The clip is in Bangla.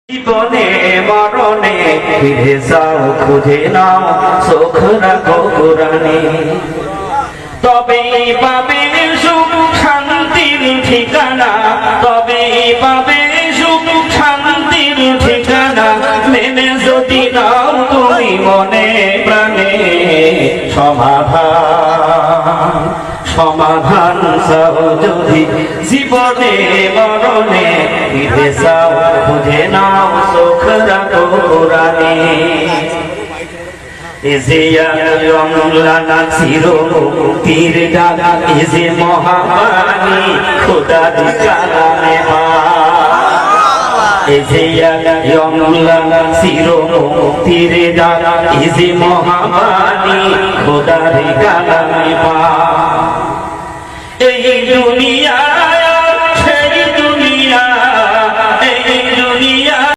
জীবনে মরণে ফিরে যাও, খুঁজে নাও সুখ রাখো কোরআনে, তবেই পাবে সুখ শান্তির ঠিকানা, তবেই পাবে সুখ শান্তির ঠিকানা। মেনে যদি নাও তুমি মনে প্রাণে, সমাধান সমাধান চাও যদি জীবনে মরণে ফিরে যাও, খুঁজে নাও সুখ রাখো কোরআনে। এজে আল্লাহ চির মুক্তির ডাক, এজে মহাবাণী খোদার কালামে পাক। এজে আল্লাহ চির মুক্তির ডাক, এজে মহাবাণী খোদার কালামে পাক।